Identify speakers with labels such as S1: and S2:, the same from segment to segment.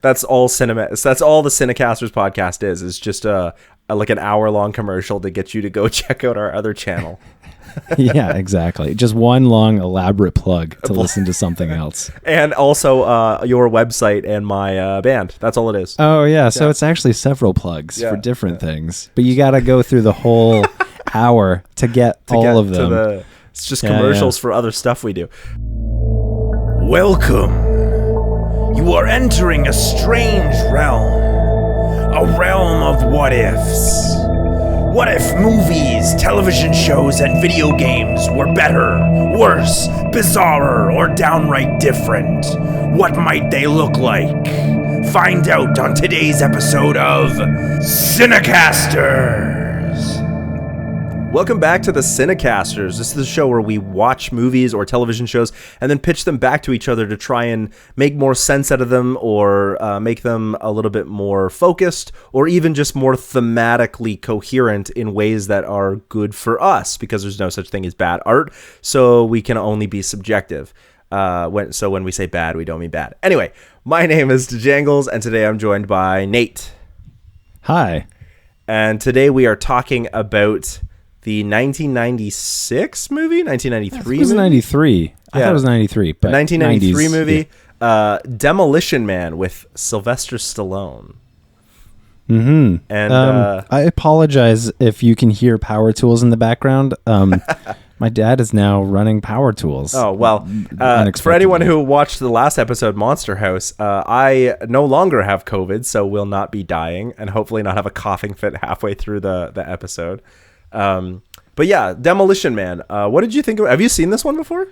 S1: That's all cinema. That's all the CineCasters podcast is. It's just like an hour-long commercial to get you to go check out our other channel.
S2: Yeah, exactly. Just one long elaborate plug to listen to something else.
S1: And also your website and my band. That's all it is.
S2: Oh, yeah. So it's actually several plugs for different things. But you got to go through the whole hour to get all of them.
S1: It's just commercials for other stuff we do.
S3: Welcome. You are entering a strange realm. A realm of what ifs. What if movies, television shows, and video games were better, worse, bizarrer, or downright different? What might they look like? Find out on today's episode of CineCasters.
S1: Welcome back to the CineCasters. This is the show where we watch movies or television shows and then pitch them back to each other to try and make more sense out of them or make them a little bit more focused or even just more thematically coherent in ways that are good for us because there's no such thing as bad art, so we can only be subjective. When we say bad, we don't mean bad. Anyway, my name is Janglez, and today I'm joined by Nate.
S2: Hi.
S1: And today we are talking about the 1996 movie? 1993
S2: It was 93. I thought it was 93. But
S1: 1993
S2: 90s,
S1: movie, Demolition Man with Sylvester Stallone.
S2: Mm-hmm.
S1: And
S2: I apologize if you can hear power tools in the background. My dad is now running power tools.
S1: Oh, well, for anyone who watched the last episode, Monster House, I no longer have COVID, so will not be dying and hopefully not have a coughing fit halfway through the episode. But yeah, Demolition Man. What did you think of it? Have you seen this one before?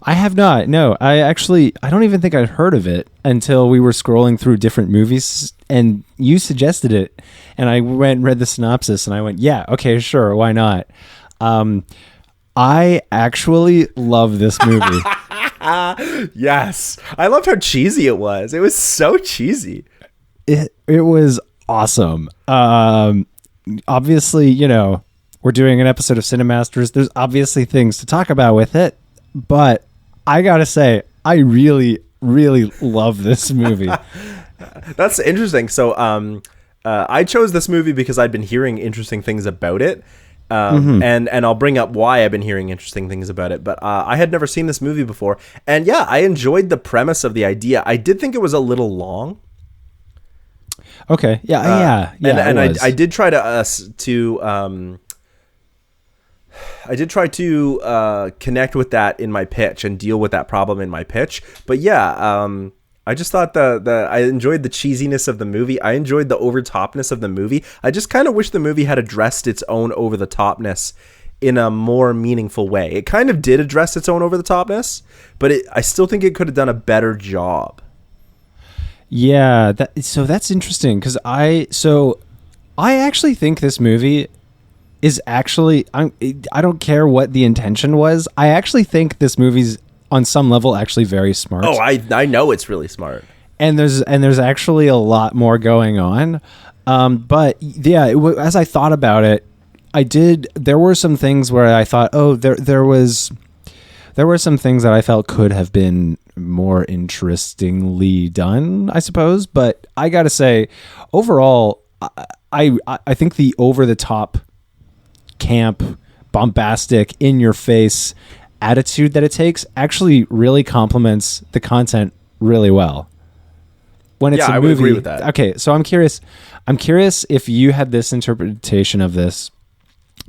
S2: I have not. No, I don't even think I'd heard of it until we were scrolling through different movies and you suggested it. And I went and read the synopsis and I went, yeah, okay, sure. Why not? I actually love this movie.
S1: Yes. I loved how cheesy it was. It was so cheesy.
S2: It was awesome. Obviously, we're doing an episode of CineMasters. There's obviously things to talk about with it, but I gotta say, I really, really love this movie.
S1: That's interesting. So I chose this movie because I'd been hearing interesting things about it. And I'll bring up why I've been hearing interesting things about it. But I had never seen this movie before. And yeah, I enjoyed the premise of the idea. I did think it was a little long.
S2: Okay. Yeah.
S1: And I did try to connect with that in my pitch and deal with that problem in my pitch. But yeah, I just thought I enjoyed the cheesiness of the movie. I enjoyed the over-topness of the movie. I just kind of wish the movie had addressed its own over-the-topness in a more meaningful way. It kind of did address its own over-the-topness, but I still think it could have done a better job.
S2: Yeah, so that's interesting because I actually think this movie is actually I don't care what the intention was. I actually think this movie's on some level actually very smart.
S1: Oh, I know it's really smart.
S2: And there's actually a lot more going on. But yeah, as I thought about it, there were some things where I thought, oh, there were some things that I felt could have been more interestingly done, I suppose. But I got to say, overall, I think the over-the-top, camp, bombastic, in-your-face attitude that it takes actually really complements the content really well. When it's a movie,
S1: I would agree with that.
S2: Okay, so I'm curious if you had this interpretation of this.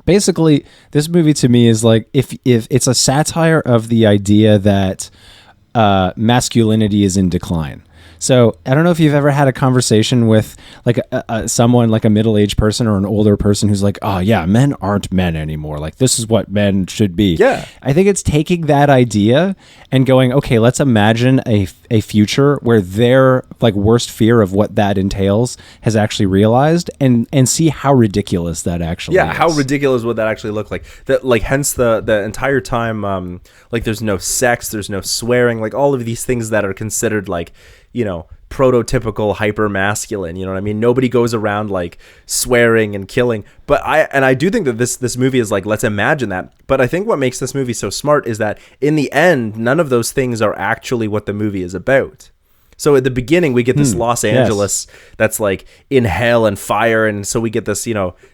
S2: Basically, this movie to me is like if it's a satire of the idea that masculinity is in decline. So I don't know if you've ever had a conversation with like someone like a middle-aged person or an older person who's like, oh yeah, men aren't men anymore. Like this is what men should be.
S1: Yeah.
S2: I think it's taking that idea and going, okay, let's imagine a future where their like worst fear of what that entails has actually realized and see how ridiculous that actually is.
S1: Yeah, how ridiculous would that actually look like? That like hence the entire time like there's no sex, there's no swearing, like all of these things that are considered like, prototypical hyper masculine, you know what I mean? Nobody goes around like swearing and killing. But I do think that this movie is like, let's imagine that. But I think what makes this movie so smart is that in the end, none of those things are actually what the movie is about. So at the beginning, we get this Los Angeles that's like in hell and fire. And so we get this,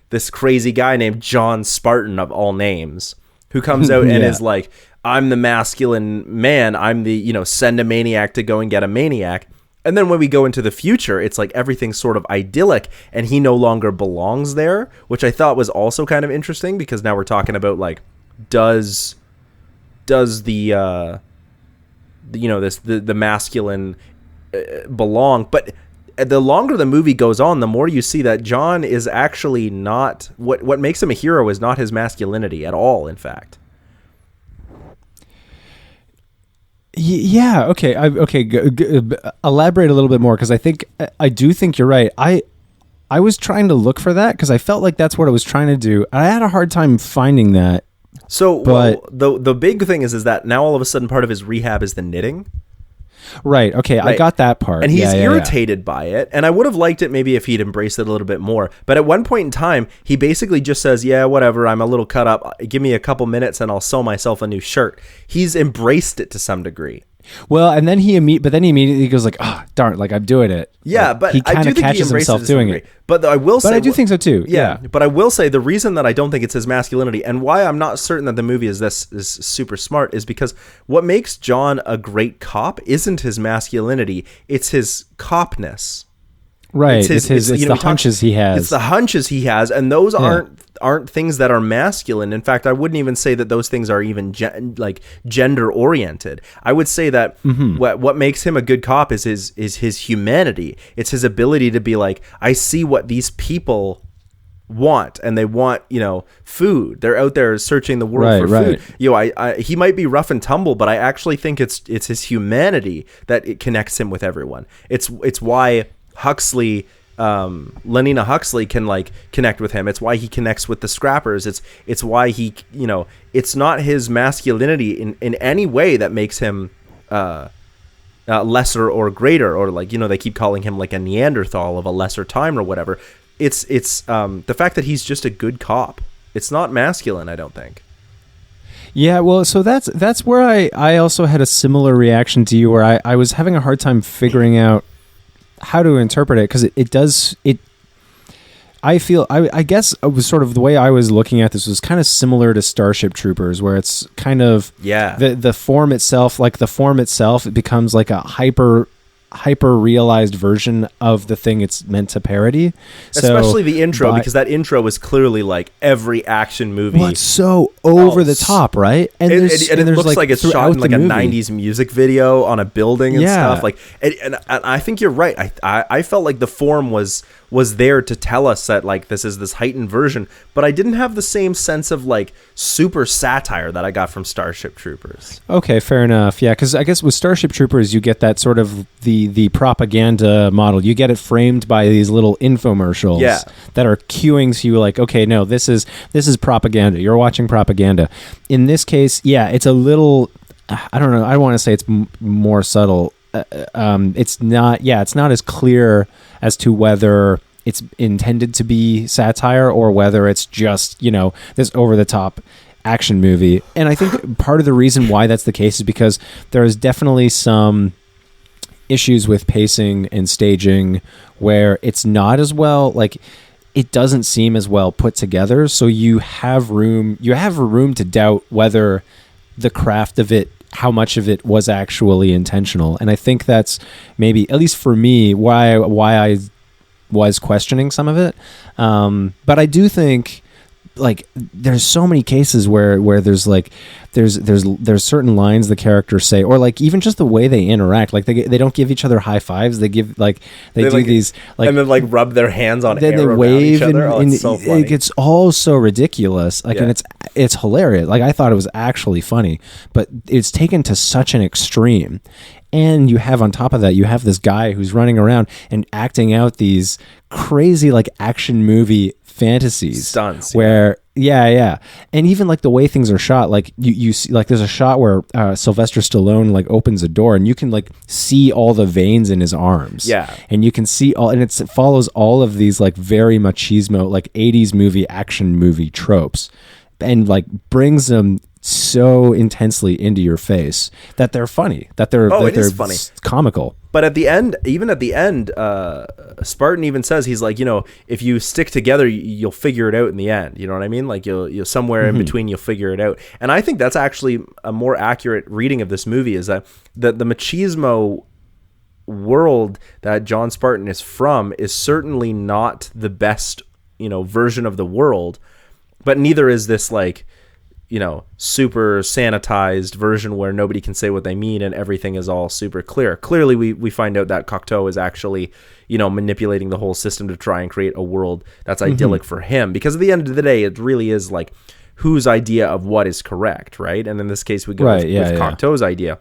S1: this crazy guy named John Spartan of all names who comes out and is like, I'm the masculine man. I'm the, send a maniac to go and get a maniac. And then when we go into the future, it's like everything's sort of idyllic and he no longer belongs there, which I thought was also kind of interesting because now we're talking about like, does the masculine belong? But the longer the movie goes on, the more you see that John is actually not what makes him a hero is not his masculinity at all. In fact,
S2: yeah. Okay. Elaborate a little bit more because I do think you're right. I was trying to look for that because I felt like that's what I was trying to do. I had a hard time finding that.
S1: So, the big thing is that now all of a sudden part of his rehab is the knitting.
S2: Right. Okay. Right. I got that part.
S1: And he's irritated by it. And I would have liked it maybe if he'd embraced it a little bit more. But at one point in time, he basically just says, yeah, whatever. I'm a little cut up. Give me a couple minutes and I'll sew myself a new shirt. He's embraced it to some degree.
S2: Well, and then he immediately goes like, "Oh, darn! Like I'm doing it."
S1: Yeah,
S2: like,
S1: but
S2: he kind of catches himself doing it.
S1: But I will say,
S2: but I do think so too. Yeah,
S1: but I will say the reason that I don't think it's his masculinity and why I'm not certain that the movie is super smart is because what makes John a great cop isn't his masculinity; it's his copness.
S2: Right. It's the hunches he has.
S1: It's the hunches he has, and those aren't things that are masculine. In fact, I wouldn't even say that those things are even gender oriented. I would say that what makes him a good cop is his humanity. It's his ability to be like, I see what these people want, and they want food. They're out there searching the world for food. He might be rough and tumble, but I actually think it's his humanity that it connects him with everyone. It's why Huxley, Lenina Huxley can connect with him. It's why he connects with the scrappers. It's why he, it's not his masculinity in any way that makes him lesser or greater, or they keep calling him like a Neanderthal of a lesser time or whatever. It's the fact that he's just a good cop. It's not masculine, I don't think.
S2: Yeah, well, so that's where I also had a similar reaction to you, where I was having a hard time figuring out how to interpret it, because I guess it was sort of the way I was looking at this was kind of similar to Starship Troopers, where it's kind of the form itself, it becomes like a hyper realized version of the thing it's meant to parody.
S1: Especially the intro, because that intro was clearly like every action movie.
S2: Well, it's so over the top, right?
S1: And it looks like it's shot in like a 90s music video on a building and stuff. And I think you're right. I felt like the form was there to tell us that this is this heightened version, but I didn't have the same sense of super satire that I got from Starship Troopers.
S2: Okay, fair enough. Yeah, because I guess with Starship Troopers you get that sort of the propaganda model. You get it framed by these little infomercials that are cueing to you okay, no, this is propaganda. You're watching propaganda. In this case, it's a little, I don't know, I want to say it's more subtle. It's not as clear as to whether it's intended to be satire or whether it's just this over the top action movie. And I think part of the reason why that's the case is because there is definitely some issues with pacing and staging where it's not as well, it doesn't seem as well put together, so you have room to doubt whether the craft of it, how much of it was actually intentional. And I think that's maybe, at least for me, why I was questioning some of it. But I do think there's so many cases where there's certain lines the characters say, or even just the way they interact. They don't give each other high fives. They give they do these
S1: and then rub their hands on
S2: then
S1: air
S2: they wave
S1: each other.
S2: and
S1: it's so funny.
S2: It's all so ridiculous. And it's hilarious. I thought it was actually funny, but it's taken to such an extreme. And you have on top of that, you have this guy who's running around and acting out these crazy action movie fantasies,
S1: stunts,
S2: where and even the way things are shot, you see, there's a shot where Sylvester Stallone opens a door and you can see all the veins in his arms, and you can see all, and it follows all of these very machismo 80s action movie tropes, and brings them so intensely into your face that they're funny, that they're
S1: funny,
S2: comical.
S1: But at the end, Spartan even says, he's like, if you stick together, you'll figure it out in the end. You know what I mean? Like you'll somewhere in between, you'll figure it out. And I think that's actually a more accurate reading of this movie, is that the machismo world that John Spartan is from is certainly not the best, version of the world, but neither is this like, super sanitized version where nobody can say what they mean and everything is all super clear. Clearly, we find out that Cocteau is actually, manipulating the whole system to try and create a world that's idyllic for him. Because at the end of the day, it really is like whose idea of what is correct, right? And in this case, we go with Cocteau's idea.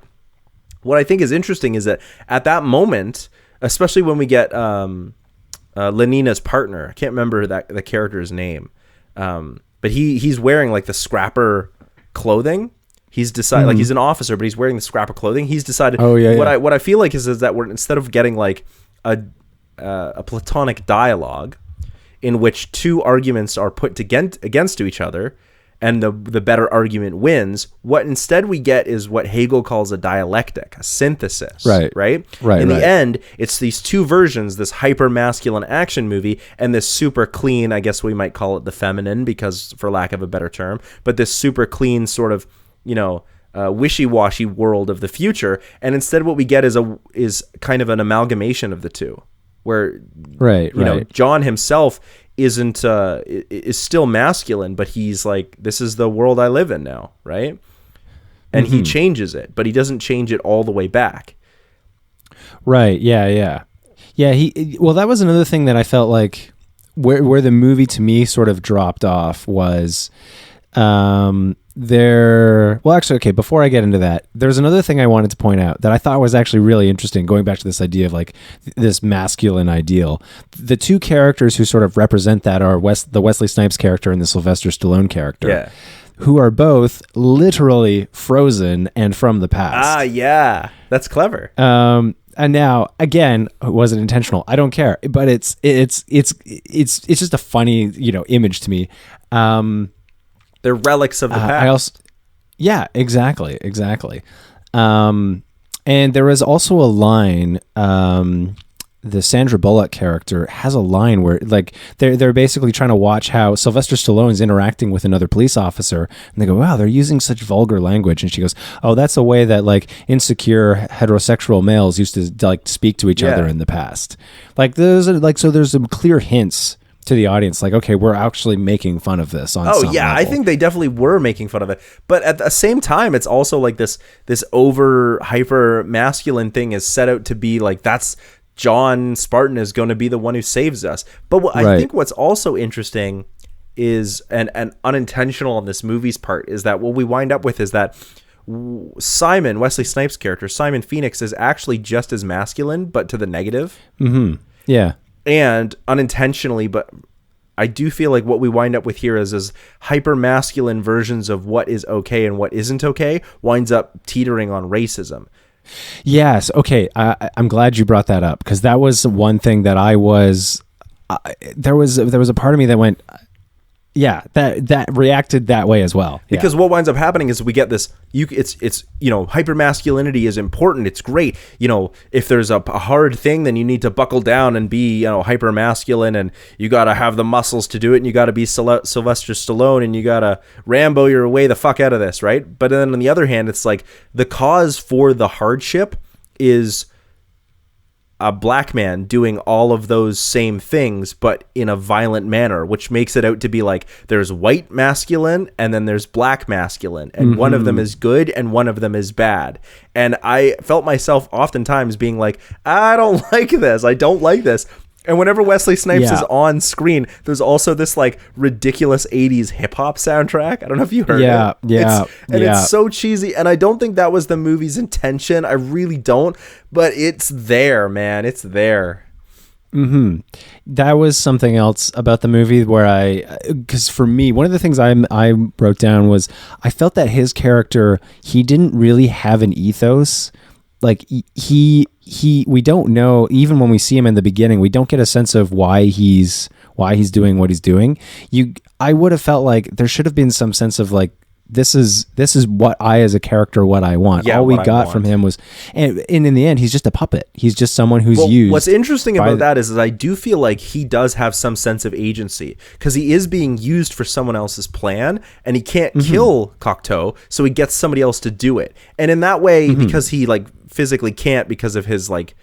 S1: What I think is interesting is that at that moment, especially when we get Lenina's partner, I can't remember the character's name, but he's wearing like the scrapper clothing. He's decided like he's an officer, but he's wearing the scrapper clothing. He's decided. What I feel like is that we're, instead of getting like a platonic dialogue in which two arguments are put against each other, and the better argument wins, what instead we get is what Hegel calls a dialectic, a synthesis. Right. In the end, it's these two versions, this hyper-masculine action movie and this super clean, I guess we might call it the feminine, because for lack of a better term, but this super clean sort of, wishy-washy world of the future. And instead what we get is kind of an amalgamation of the two, where John himself is still masculine, but he's like, this is the world I live in now, right? And he changes it, but he doesn't change it all the way back.
S2: Right. Yeah. Well, that was another thing that I felt like where the movie to me sort of dropped off was before I get into that, there's another thing I wanted to point out that I thought was actually really interesting, going back to this idea of like this masculine ideal. The two characters who sort of represent that are the Wesley Snipes character and the Sylvester Stallone character, who are both literally frozen and from the past.
S1: That's clever.
S2: And now, again, was it intentional? I don't care, but it's just a funny, image to me.
S1: They're relics of the past.
S2: Exactly. And there is also a line, the Sandra Bullock character has a line where like they're basically trying to watch how Sylvester Stallone's interacting with another police officer, and they go, wow, they're using such vulgar language. And she goes, oh, that's a way that like insecure heterosexual males used to like speak to each other in the past. Like there's some clear hints to the audience, like, okay, we're actually making fun of this on some level.
S1: I think they definitely were making fun of it, but at the same time, it's also like this over hyper masculine thing is set out to be like, that's John Spartan is going to be the one who saves us. But I think what's also interesting is and unintentional on this movie's part is that what we wind up with is that Simon, Wesley Snipes' character, Simon Phoenix, is actually just as masculine, but to the negative.
S2: Yeah.
S1: And unintentionally, but I do feel like what we wind up with here is hyper masculine versions of what is okay and what isn't okay winds up teetering on racism.
S2: Yes. Okay. I'm glad you brought that up, because that was one thing that there was a part of me that went, that reacted that way as well.
S1: Because what winds up happening is we get this, it's hyper masculinity is important. It's great. If there's a hard thing, then you need to buckle down and be, hyper masculine, and you got to have the muscles to do it. And you got to be Sylvester Stallone, and you got to Rambo your way the fuck out of this. Right. But then on the other hand, it's like the cause for the hardship is a black man doing all of those same things, but in a violent manner, which makes it out to be like there's white masculine and then there's black masculine, and one of them is good and one of them is bad. And I felt myself oftentimes being like, I don't like this. I don't like this. And whenever Wesley Snipes is on screen, there's also this like ridiculous 80s hip hop soundtrack. I don't know if you heard it. It's so cheesy. And I don't think that was the movie's intention. I really don't. But it's there, man. It's there.
S2: That was something else about the movie where because for me, one of the things I wrote down was I felt that his character, he didn't really have an ethos. Like we don't know, even when we see him in the beginning, we don't get a sense of why he's doing what he's doing. I would have felt like there should have been some sense of like this is what I as a character, what I want.
S1: Yeah,
S2: all we
S1: what I
S2: got
S1: want.
S2: from him was, and in the end, he's just a puppet. He's just someone who's used.
S1: What's interesting about that is I do feel like he does have some sense of agency, because he is being used for someone else's plan, and he can't kill Cocteau, so he gets somebody else to do it. And in that way, because he like physically can't because of his like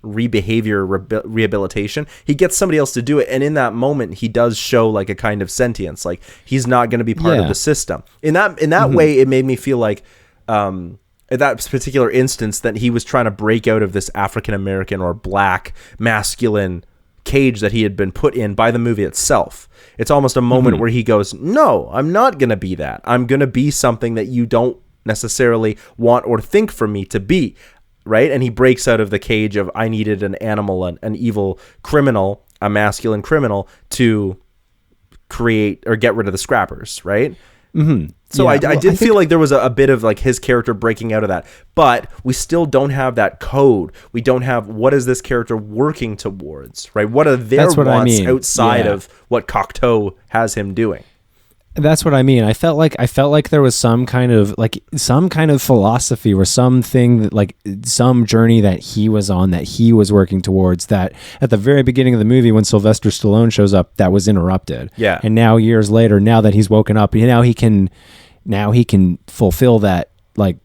S1: rehabilitation, he gets somebody else to do it, and in that moment he does show like a kind of sentience, like he's not going to be part of the system. In that way, it made me feel like at that particular instance that he was trying to break out of this African American or black masculine cage that he had been put in by the movie itself. It's almost a moment where he goes, no, I'm not going to be that. I'm going to be something that you don't necessarily want or think for me to be. Right? And he breaks out of the cage of, I needed an animal, an evil criminal, a masculine criminal to create or get rid of the scrappers. Right? So I did feel like there was a bit of like his character breaking out of that, but we still don't have that code. We don't have, what is this character working towards, right? What are their wants outside of what Cocteau has him doing?
S2: That's what I mean. I felt like there was some kind of philosophy or something that, like, some journey that he was on, that he was working towards, that at the very beginning of the movie when Sylvester Stallone shows up, that was interrupted.
S1: Yeah.
S2: And now years later, now that he's woken up, now he can fulfill that, like,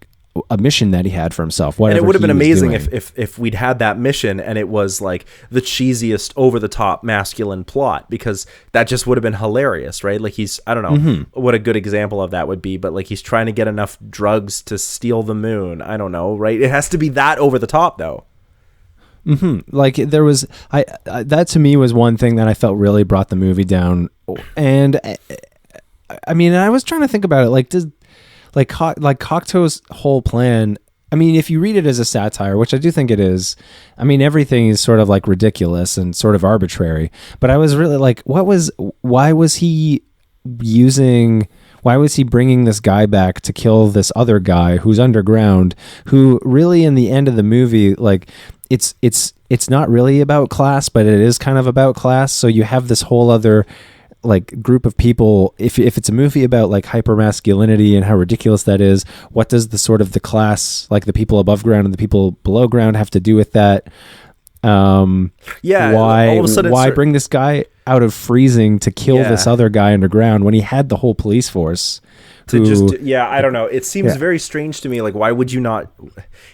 S2: a mission that he had for himself.
S1: And it would have been amazing if we'd had that mission and it was like the cheesiest, over the top masculine plot, because that just would have been hilarious, right? Like I don't know what a good example of that would be, but like he's trying to get enough drugs to steal the moon. I don't know, right? It has to be that over the top though.
S2: Like there was, that to me was one thing that I felt really brought the movie down. And I mean, I was trying to think about it. Like Cocteau's whole plan, I mean, if you read it as a satire, which I do think it is, I mean, everything is sort of like ridiculous and sort of arbitrary. But I was really like, why was he bringing this guy back to kill this other guy who's underground, who really in the end of the movie, like it's not really about class, but it is kind of about class. So you have this whole other like group of people. If it's a movie about like hypermasculinity and how ridiculous that is, what does the sort of the class, like the people above ground and the people below ground, have to do with that? Why bring this guy out of freezing to kill this other guy underground when he had the whole police force?
S1: I don't know. It seems very strange to me. Like, why would you not?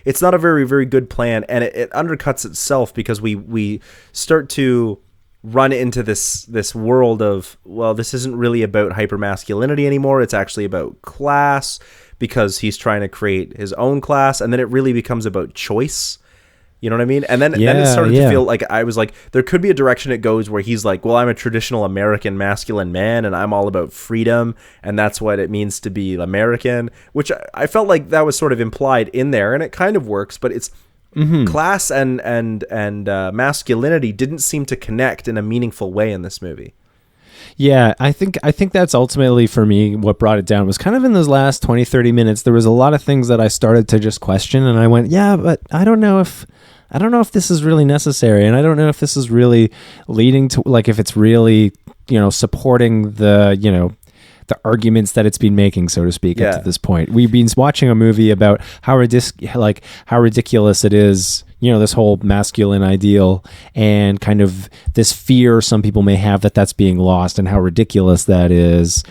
S1: It's not a very, very good plan, and it undercuts itself, because we start to run into this world of, well, this isn't really about hypermasculinity anymore. It's actually about class, because he's trying to create his own class, and then it really becomes about choice. You know what I mean? And then it started to feel like, I was like, there could be a direction it goes where he's like, well, I'm a traditional American masculine man and I'm all about freedom, and that's what it means to be American, which I felt like that was sort of implied in there, and it kind of works, but it's class and masculinity didn't seem to connect in a meaningful way in this movie.
S2: Yeah, I think that's ultimately for me what brought it down. Was kind of in those last 20-30 minutes, there was a lot of things that I started to just question, and I went, yeah, but I don't know if this is really necessary, and I don't know if this is really leading to, like, if it's really, supporting the arguments that it's been making, so to speak, up to this point. We've been watching a movie about how ridiculous it is, this whole masculine ideal, and kind of this fear some people may have that that's being lost, and how ridiculous that is.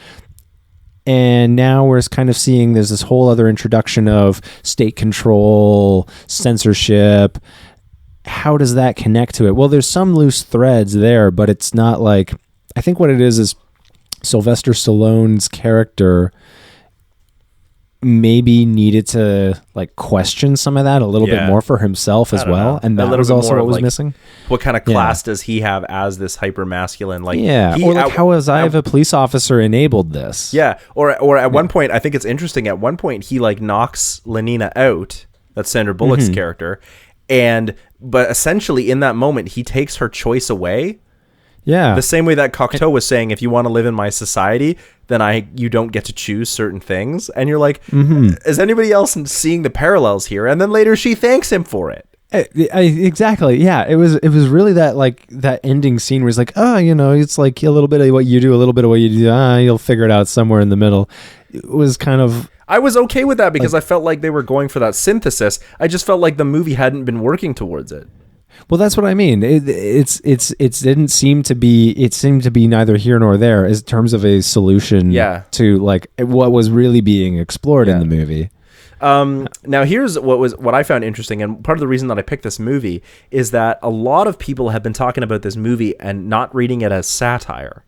S2: And now we're kind of seeing there's this whole other introduction of state control, censorship. How does that connect to it? Well, there's some loose threads there, but it's not like, I think what it is Sylvester Stallone's character maybe needed to like question some of that a little bit more for himself as well, know. And that was also what was missing.
S1: What kind of class does he have as this hyper masculine? Like,
S2: how has I, as a police officer, enabled this?
S1: Yeah, or at one point, I think it's interesting. At one point, he like knocks Lenina out. That's Sandra Bullock's character, but essentially in that moment, he takes her choice away. Yeah. The same way that Cocteau was saying, if you want to live in my society, then you don't get to choose certain things. And you're like, is anybody else seeing the parallels here? And then later she thanks him for it.
S2: Exactly. Yeah. It was really that like that ending scene where it's like, oh, it's like a little bit of what you do, a little bit of what you do. You'll figure it out somewhere in the middle. It was kind of.
S1: I was okay with that because I felt like they were going for that synthesis. I just felt like the movie hadn't been working towards it.
S2: Well, that's what I mean. It didn't seem to be. It seemed to be neither here nor there in terms of a solution. To like what was really being explored in the movie.
S1: Now here's what I found interesting, and part of the reason that I picked this movie is that a lot of people have been talking about this movie and not reading it as satire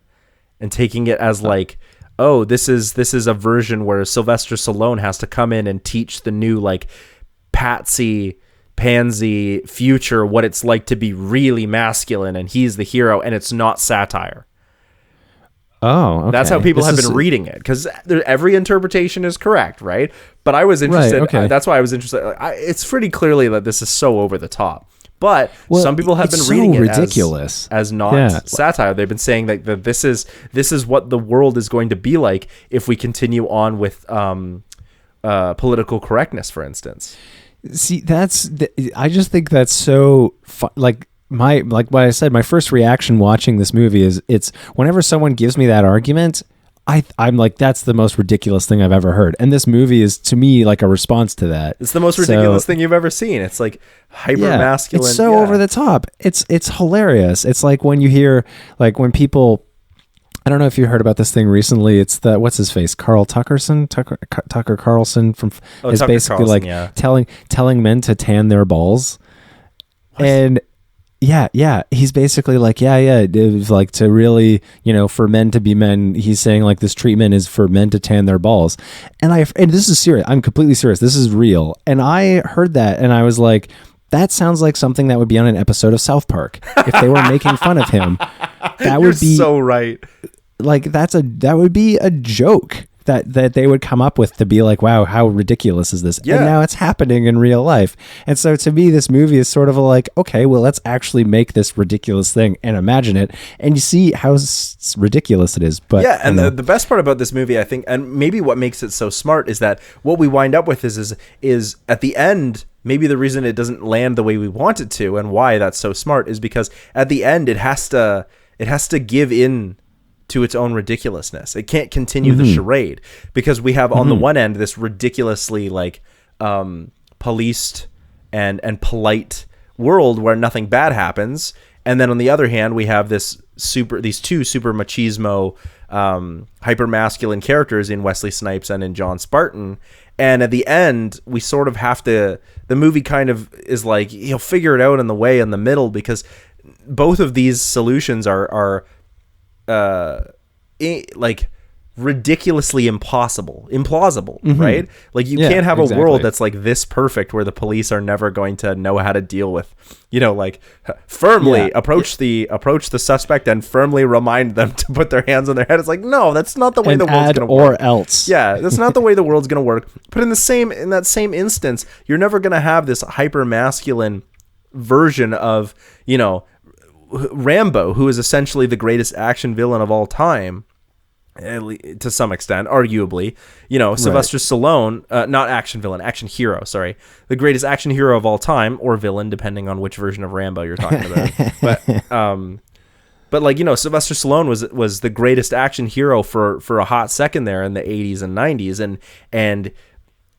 S1: and taking it as like, oh, this is a version where Sylvester Stallone has to come in and teach the new like patsy pansy future what it's like to be really masculine, and he's the hero, and it's not satire.
S2: Oh, okay.
S1: That's how people have been reading it, because every interpretation is correct, right? But I was interested.
S2: Right, okay.
S1: That's why I was interested. It's pretty clearly that this is so over the top. But some people have been reading it ridiculous as not satire. They've been saying that this is what the world is going to be like if we continue on with political correctness, for instance.
S2: See, I just think that's so like what I said, my first reaction watching this movie is it's whenever someone gives me that argument, I'm like, that's the most ridiculous thing I've ever heard. And this movie is, to me, like a response to that.
S1: It's the most ridiculous thing you've ever seen. It's like hyper masculine.
S2: It's so over the top. It's hilarious. It's like when you hear, like when people, I don't know if you heard about this thing recently. It's the, what's his face? Tucker Carlson from is
S1: Tucker
S2: basically
S1: Carlson,
S2: like telling men to tan their balls. What? And yeah. He's basically like, it was like to really, for men to be men. He's saying like this treatment is for men to tan their balls. And this is serious. I'm completely serious. This is real. And I heard that and I was like, that sounds like something that would be on an episode of South Park. If they were making fun of him, that would be
S1: so right.
S2: Like that would be a joke that they would come up with to be like, wow, how ridiculous is this? Yeah. And now it's happening in real life. And so to me, this movie is sort of like, okay, well, let's actually make this ridiculous thing and imagine it. And you see how ridiculous it is. But
S1: yeah, and the best part about this movie, I think, and maybe what makes it so smart is that what we wind up with is at the end, maybe the reason it doesn't land the way we want it to and why that's so smart is because at the end it has to give in to its own ridiculousness. It can't continue the charade because we have on the one end this ridiculously like policed and polite world where nothing bad happens, and then on the other hand we have these two super machismo hyper masculine characters in Wesley Snipes and in John Spartan, and at the end we sort of have to, the movie kind of is like, you'll figure it out in the way in the middle, because both of these solutions are like ridiculously implausible, right? Like you can't have a world that's like this perfect where the police are never going to know how to deal with, like firmly approach the suspect and firmly remind them to put their hands on their head. It's like, no, that's not the way the world's going to work.
S2: Or else.
S1: Yeah, that's not the way the world's going to work. But in that same instance, you're never going to have this hyper masculine version of, Rambo, who is essentially the greatest action villain of all time, to some extent, arguably, Sylvester Stallone, not action villain, action hero, sorry, the greatest action hero of all time, or villain, depending on which version of Rambo you're talking about. But like, Sylvester Stallone was the greatest action hero for a hot second there in the 80s and 90s, and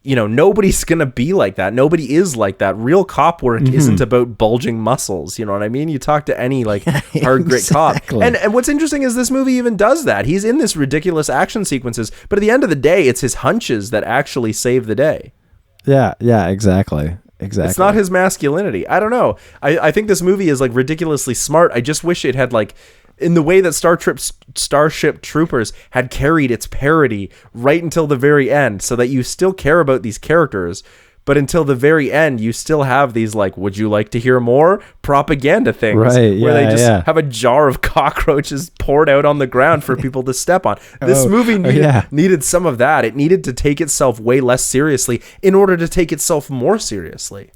S1: nobody's gonna be like that. Nobody is like that. Real cop work isn't about bulging muscles. You know what I mean? You talk to any like hard grit cop, and what's interesting is this movie even does that. He's in this ridiculous action sequences, but at the end of the day, it's his hunches that actually save the day.
S2: Yeah, exactly. It's
S1: not his masculinity. I don't know. I think this movie is like ridiculously smart. I just wish it had like, in the way that Starship Troopers had carried its parody right until the very end, so that you still care about these characters, but until the very end, you still have these like, would you like to hear more propaganda things,
S2: right?
S1: Where they just have a jar of cockroaches poured out on the ground for people to step on. This movie needed some of that. It needed to take itself way less seriously in order to take itself more seriously.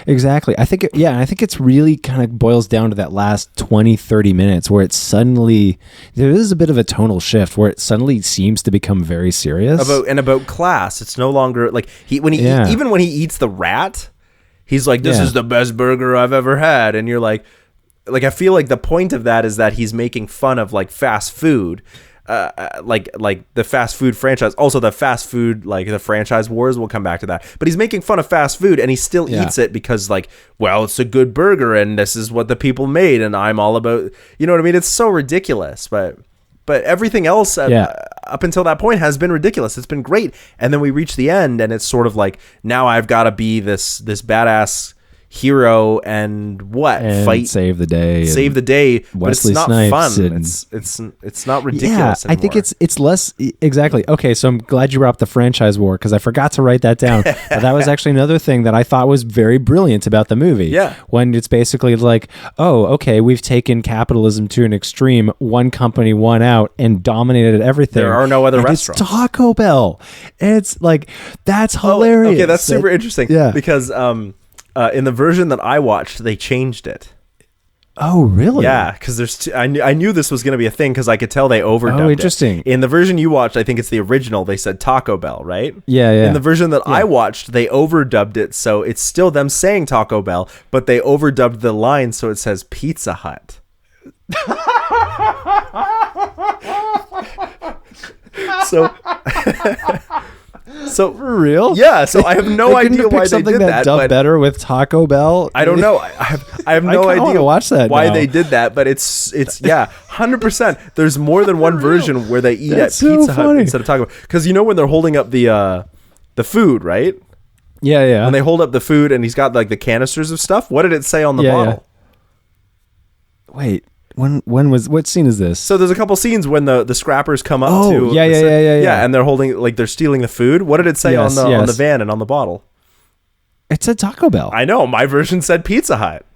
S2: Exactly. I think it's really kind of boils down to that last 20-30 minutes where it suddenly, there is a bit of a tonal shift where it suddenly seems to become very serious
S1: about class. It's no longer like even when he eats the rat, He's like, this is the best burger I've ever had. And you're like I feel like the point of that is that he's making fun of like fast food. Like the fast food franchise, also the fast food, like the franchise wars, we'll come back to that, but he's making fun of fast food and he still eats it because like, well, it's a good burger and this is what the people made and I'm all about, you know what I mean? It's so ridiculous, but everything else up until that point has been ridiculous. It's been great. And then we reach the end and it's sort of like, now I've got to be this badass hero and fight,
S2: save the day,
S1: Wesley but it's not
S2: Snipes
S1: fun. It's not ridiculous anymore.
S2: I think it's less exactly. Okay, so I'm glad you brought up the franchise war because I forgot to write that down. But that was actually another thing that I thought was very brilliant about the movie.
S1: Yeah,
S2: when it's basically like, oh, okay, we've taken capitalism to an extreme, one company won out and dominated everything.
S1: There are no other restaurants.
S2: It's Taco Bell. It's like, that's hilarious.
S1: Okay, that's super interesting. Yeah, because in the version that I watched, they changed it.
S2: Oh, really?
S1: Yeah, because I knew this was going to be a thing because I could tell they overdubbed it.
S2: Oh, interesting.
S1: In the version you watched, I think it's the original, they said Taco Bell, right?
S2: Yeah, yeah.
S1: In the version that I watched, they overdubbed it, so it's still them saying Taco Bell, but they overdubbed the line so it says Pizza Hut. So
S2: for real?
S1: Yeah, so I have no idea why they did that.
S2: But better with Taco Bell.
S1: I don't know. I have no idea
S2: watch that
S1: why they did that, but it's 100%. There's more than one version where they eat at Pizza Hut instead of Taco Bell. Because you know when they're holding up the food, right?
S2: Yeah, yeah.
S1: When they hold up the food and he's got like the canisters of stuff, what did it say on the bottle?
S2: Yeah. Wait. What scene is this?
S1: So there's a couple scenes when the scrappers come up to
S2: yeah,
S1: and they're stealing the food. What did it say on the van and on the bottle?
S2: It said Taco Bell.
S1: I know, my version said Pizza Hut.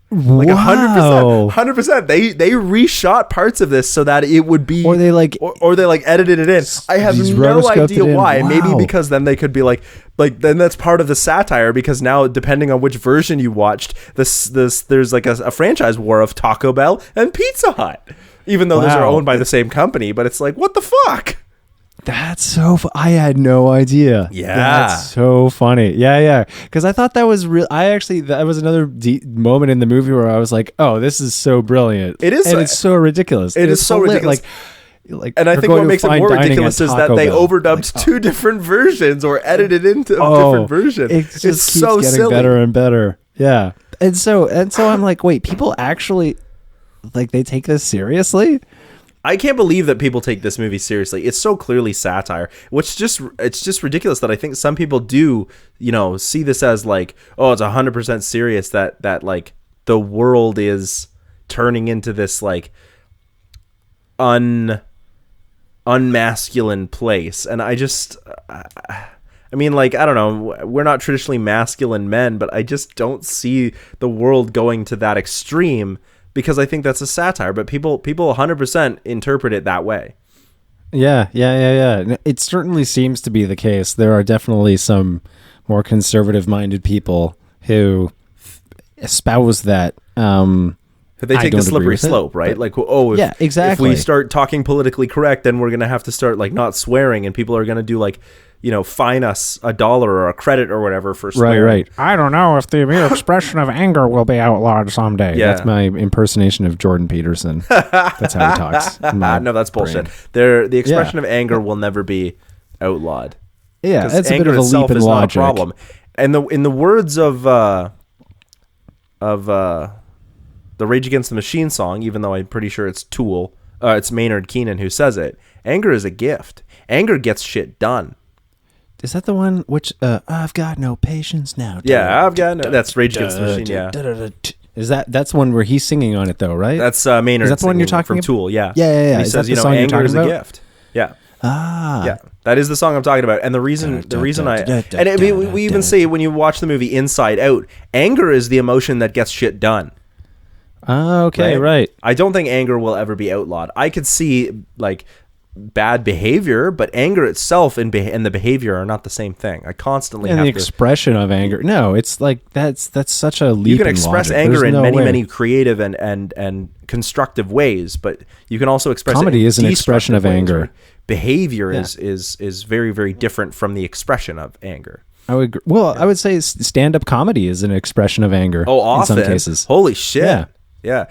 S2: Like
S1: 100%. They reshot parts of this so that it would be, or they edited it in. I have no idea why. Wow. Maybe because then they could be like then that's part of the satire, because now depending on which version you watched, there's like a franchise war of Taco Bell and Pizza Hut, even though those are owned by the same company. But it's like, what the fuck?
S2: That's so I had no idea.
S1: Yeah.
S2: That's so funny. Yeah, yeah. Because I thought that was real. That was another moment in the movie where I was like, oh, this is so brilliant.
S1: It is.
S2: And it's so ridiculous.
S1: It is so ridiculous. And I think what makes it more ridiculous is that they overdubbed two different versions or edited into different versions.
S2: It just keeps so getting better and better. Yeah. And so I'm like, wait, people actually, like, they take this seriously?
S1: I can't believe that people take this movie seriously. It's so clearly satire, it's just ridiculous that I think some people do, see this as like, oh, it's 100% serious that like the world is turning into this like unmasculine place. And I mean, like, I don't know, we're not traditionally masculine men, but I just don't see the world going to that extreme, because I think that's a satire, but people 100% interpret it that way.
S2: Yeah. It certainly seems to be the case. There are definitely some more conservative-minded people who espouse that.
S1: They take the slippery slope, right? Like,
S2: exactly.
S1: If we start talking politically correct, then we're going to have to start like not swearing, and people are going to do like, fine us $1 or a credit or whatever for swearing.
S2: Right. I don't know if the mere expression of anger will be outlawed someday. Yeah. That's my impersonation of Jordan Peterson. That's how he talks.
S1: No, that's bullshit. The expression of anger will never be outlawed.
S2: Yeah, it's a bit of a leap in logic.
S1: Not a problem. And in the words of the Rage Against the Machine song, even though I'm pretty sure it's Tool, it's Maynard Keenan who says it, anger is a gift. Anger gets shit done.
S2: Is that the one which I've got no patience now?
S1: Yeah, I've got no. That's Rage Against the Machine. Yeah.
S2: Is that's one where he's singing on it though, right?
S1: That's Maynard.
S2: Is that the one you're talking
S1: from
S2: about?
S1: Tool? Yeah.
S2: Yeah.
S1: And he says, anger is a gift. Yeah.
S2: Yeah,
S1: that is the song I'm talking about. And the reason we even say when you watch the movie Inside Out, anger is the emotion that gets shit done.
S2: Okay, right.
S1: I don't think anger will ever be outlawed. I could see like bad behavior, but anger itself and the behavior are not the same thing. I constantly have
S2: the expression of anger. No, it's like that's such a leap.
S1: You can express anger in many creative and constructive ways, but you can also express
S2: comedy is an expression of anger.
S1: Behavior is very, very different from the expression of anger.
S2: I would agree. Well, I would say stand-up comedy is an expression of anger.
S1: Oh, often.
S2: In some cases.
S1: Holy shit.
S2: Yeah.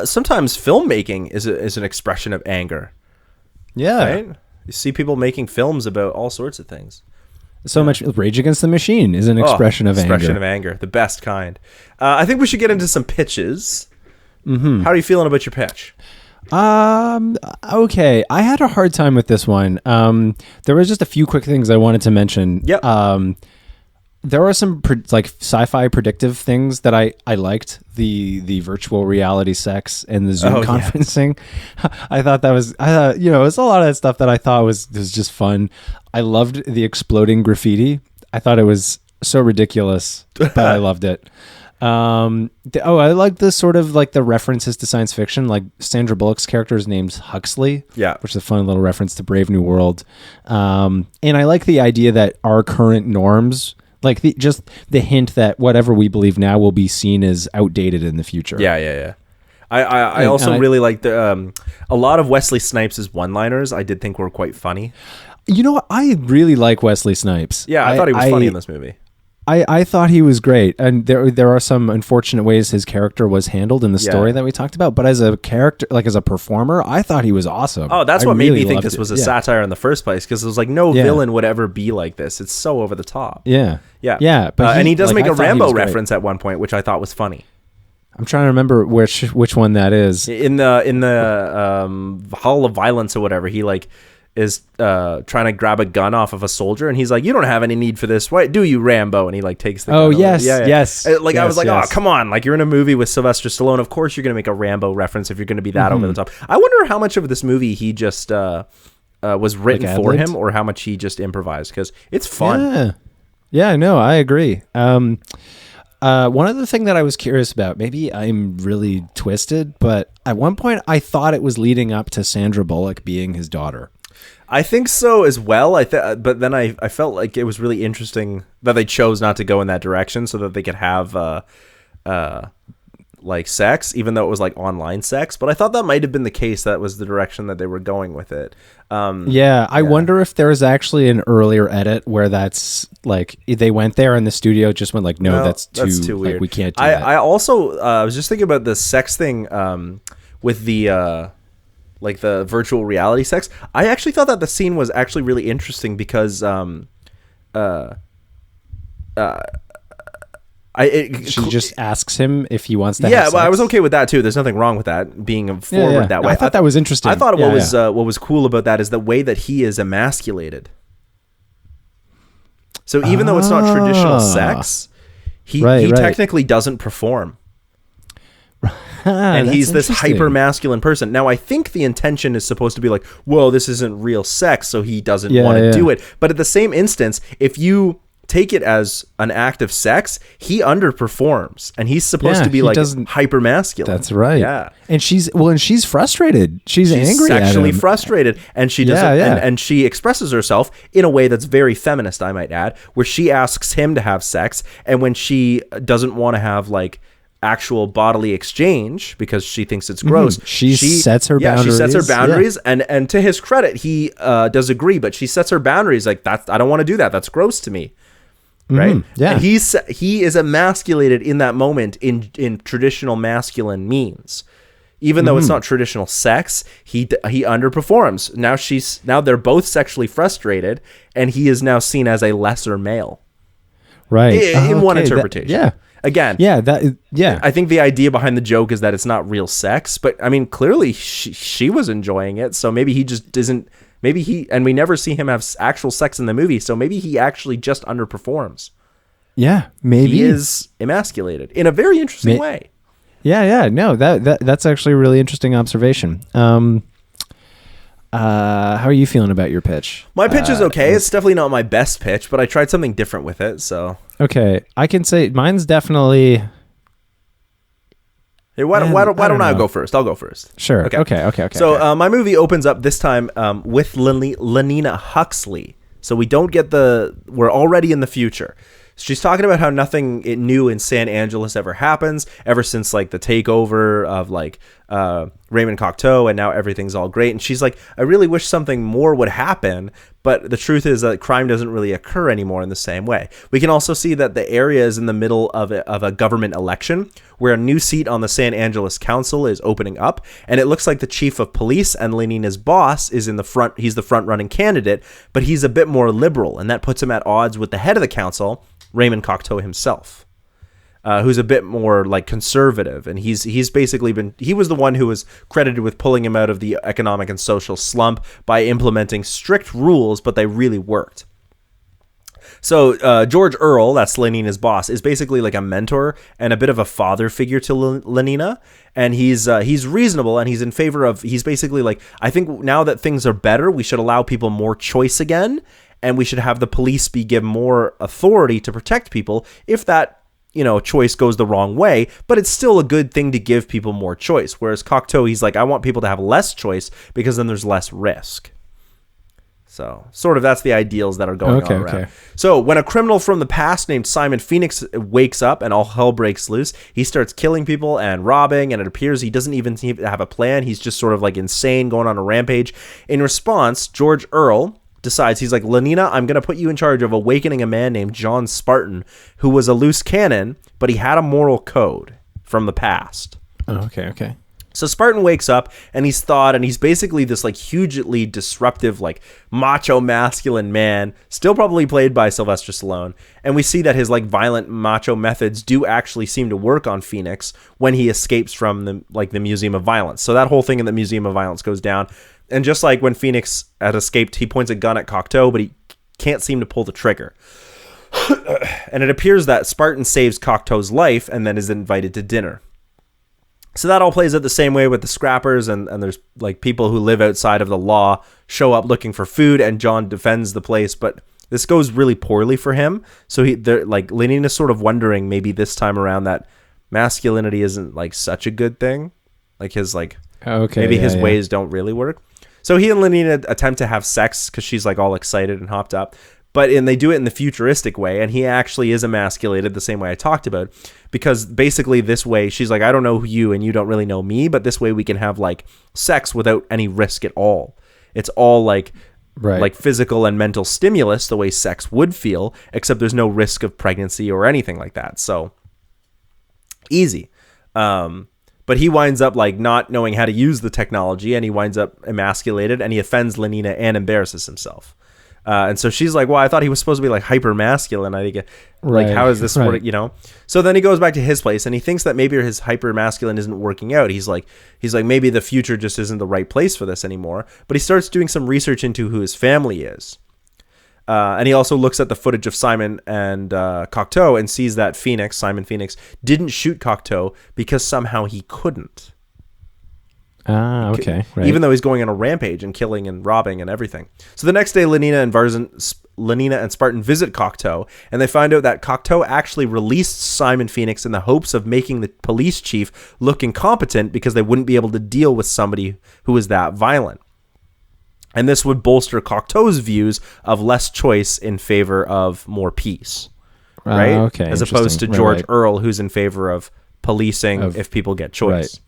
S1: Sometimes filmmaking is an expression of anger.
S2: Yeah.
S1: Right? You see people making films about all sorts of things.
S2: So much Rage Against the Machine is an expression of anger.
S1: Expression of anger. The best kind. I think we should get into some pitches. Mm-hmm. How are you feeling about your pitch?
S2: Okay. I had a hard time with this one. There was just a few quick things I wanted to mention.
S1: Yep.
S2: There are some like sci-fi predictive things that I liked. The virtual reality sex and the Zoom conferencing. I thought it was a lot of that stuff that I thought was just fun. I loved the exploding graffiti. I thought it was so ridiculous, but I loved it. I like the sort of like the references to science fiction, like Sandra Bullock's character is named Huxley, which is a fun little reference to Brave New World. And I like the idea that our current norms, like the hint that whatever we believe now will be seen as outdated in the future.
S1: Yeah. I also really like a lot of Wesley Snipes' one-liners. I did think were quite funny.
S2: You know what? I really like Wesley Snipes.
S1: Yeah, I thought he was funny in this movie.
S2: I thought he was great, and there are some unfortunate ways his character was handled in the story that we talked about. But as a character, like as a performer, I thought he was awesome.
S1: Oh, that's what made me think this was a satire in the first place, because it was like no villain would ever be like this. It's so over the top.
S2: Yeah.
S1: But and he does make a Rambo reference at one point, which I thought was funny.
S2: I'm trying to remember which one that is.
S1: In the Hall of Violence or whatever, he is trying to grab a gun off of a soldier, and he's like, "You don't have any need for this. Why do you, Rambo?" And he takes the gun.
S2: Oh, yes.
S1: I was like, "Oh, come on. You're in a movie with Sylvester Stallone. Of course you're going to make a Rambo reference if you're going to be that over the top." I wonder how much of this movie he just was written for him, or how much he just improvised, because it's fun.
S2: Yeah, no, I agree. One other thing that I was curious about, maybe I'm really twisted, but at one point I thought it was leading up to Sandra Bullock being his daughter.
S1: I think so as well. But then I felt like it was really interesting that they chose not to go in that direction, so that they could have sex, even though it was online sex. But I thought that might have been the case. That was the direction that they were going with it.
S2: I wonder if there was actually an earlier edit where that's they went there and the studio just went no, that's too weird. We can't do that.
S1: I also was just thinking about the sex thing with the the virtual reality sex. I actually thought that the scene was actually really interesting because
S2: she just asks him if he wants to have sex.
S1: I was okay with that too. There's nothing wrong with that, being forward that way.
S2: I thought that was interesting.
S1: I thought what was cool about that is the way that he is emasculated. So even though it's not traditional sex, he technically doesn't perform. And he's this hyper masculine person. Now, I think the intention is supposed to be whoa, this isn't real sex, so he doesn't want to do it. But at the same instance, if you take it as an act of sex, he underperforms, and he's supposed to be hyper masculine.
S2: That's right.
S1: Yeah,
S2: and she's frustrated. She's angry,
S1: sexually frustrated, and she doesn't. And she expresses herself in a way that's very feminist, I might add, where she asks him to have sex, and when she doesn't want to have actual bodily exchange because she thinks it's gross,
S2: she sets her boundaries.
S1: She sets her boundaries, and to his credit, he does agree, but she sets her boundaries that I don't want to do that. That's gross to me. Right.
S2: Yeah.
S1: And he is emasculated in that moment in traditional masculine means. Even though it's not traditional sex, he underperforms. Now they're both sexually frustrated, and he is now seen as a lesser male.
S2: Right.
S1: In one interpretation. Again. I think the idea behind the joke is that it's not real sex, but I mean, clearly she was enjoying it, so maybe he just isn't. And we never see him have actual sex in the movie, so maybe he actually just underperforms.
S2: Yeah, maybe.
S1: He is emasculated in a very interesting way.
S2: Yeah. No, that's actually a really interesting observation. How are you feeling about your pitch?
S1: My pitch is okay. It's definitely not my best pitch, but I tried something different with it, so.
S2: Okay, I can say mine's definitely...
S1: Hey, why don't I go first? I'll go first.
S2: Sure. Okay.
S1: So my movie opens up this time with Lenina Huxley. So we don't get we're already in the future. She's talking about how nothing new in San Angeles ever happens ever since the takeover of Raymond Cocteau, and now everything's all great. And she's like, I really wish something more would happen, but the truth is that crime doesn't really occur anymore in the same way. We can also see that the area is in the middle of a government election where a new seat on the San Angeles Council is opening up, and it looks like the chief of police and Lenina's boss is in the front. He's the front-running candidate, but he's a bit more liberal, and that puts him at odds with the head of the council, Raymond Cocteau himself. Who's a bit more like conservative, and he's basically he was the one who was credited with pulling him out of the economic and social slump by implementing strict rules, but they really worked. So George Earl, that's Lenina's boss, is basically like a mentor and a bit of a father figure to Lenina, and he's reasonable, and he's in favor of, he's basically like, I think now that things are better, we should allow people more choice again, and we should have the police be given more authority to protect people if that choice goes the wrong way, but it's still a good thing to give people more choice. Whereas Cocteau, he's like, I want people to have less choice because then there's less risk. So sort of that's the ideals that are going on around. Okay. So when a criminal from the past named Simon Phoenix wakes up and all hell breaks loose, he starts killing people and robbing, and it appears he doesn't even have a plan. He's just sort of like insane, going on a rampage. In response, George Earl decides, he's like, Lenina, I'm going to put you in charge of awakening a man named John Spartan, who was a loose cannon, but he had a moral code from the past.
S2: Oh, okay.
S1: So Spartan wakes up, and he's basically this like hugely disruptive, like macho masculine man, still probably played by Sylvester Stallone. And we see that his like violent macho methods do actually seem to work on Phoenix when he escapes from the Museum of Violence. So that whole thing in the Museum of Violence goes down. And just like when Phoenix had escaped, he points a gun at Cocteau, but he can't seem to pull the trigger. And it appears that Spartan saves Cocteau's life and then is invited to dinner. So that all plays out the same way with the scrappers, and there's like people who live outside of the law show up looking for food, and John defends the place, but this goes really poorly for him. So they're like, Lenina's sort of wondering maybe this time around that masculinity isn't like such a good thing. Like his his ways don't really work. So he and Lenina attempt to have sex because she's like all excited and hopped up. And they do it in the futuristic way, and he actually is emasculated the same way I talked about, because basically this way she's like, I don't know you and you don't really know me, but this way we can have like sex without any risk at all. It's all like physical and mental stimulus the way sex would feel, except there's no risk of pregnancy or anything like that. So easy. But he winds up like not knowing how to use the technology, and he winds up emasculated, and he offends Lenina and embarrasses himself. And so she's like, well, I thought he was supposed to be like hyper masculine. I think like, how is this work, So then he goes back to his place, and he thinks that maybe his hyper masculine isn't working out. He's like, maybe the future just isn't the right place for this anymore. But he starts doing some research into who his family is. And he also looks at the footage of Simon and Cocteau and sees that Simon Phoenix, didn't shoot Cocteau because somehow he couldn't.
S2: Ah, okay. Right.
S1: Even though he's going on a rampage and killing and robbing and everything. So the next day, Lenina and Spartan visit Cocteau, and they find out that Cocteau actually released Simon Phoenix in the hopes of making the police chief look incompetent because they wouldn't be able to deal with somebody who was that violent. And this would bolster Cocteau's views of less choice in favor of more peace. Right?
S2: Okay.
S1: As opposed to George Earl, who's in favor of policing if people get choice.
S2: Right.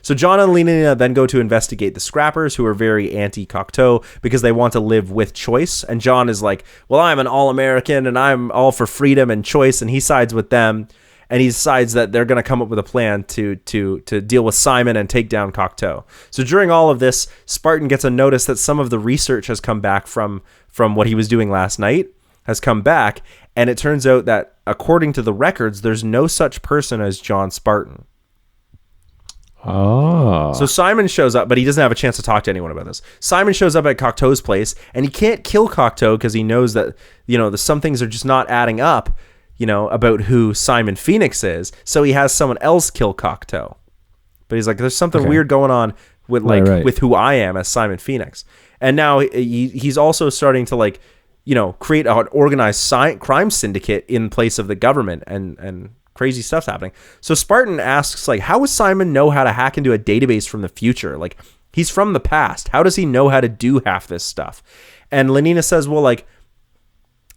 S1: So John and Lenina then go to investigate the scrappers, who are very anti-Cocteau because they want to live with choice. And John is like, well, I'm an all-American and I'm all for freedom and choice. And he sides with them. And he decides that they're going to come up with a plan to deal with Simon and take down Cocteau. So during all of this, Spartan gets a notice that some of the research has come back from what he was doing last night, has come back. And it turns out that according to the records, there's no such person as John Spartan.
S2: Oh.
S1: So Simon shows up, but he doesn't have a chance to talk to anyone about this. Simon shows up at Cocteau's place, and he can't kill Cocteau because he knows that, some things are just not adding up, about who Simon Phoenix is. So he has someone else kill Cocteau. But he's like, there's something weird going on with with who I am as Simon Phoenix. And now he's also starting to create an organized crime syndicate in place of the government, and crazy stuff's happening. So Spartan asks, how does Simon know how to hack into a database from the future? He's from the past. How does he know how to do half this stuff? And Lenina says, well,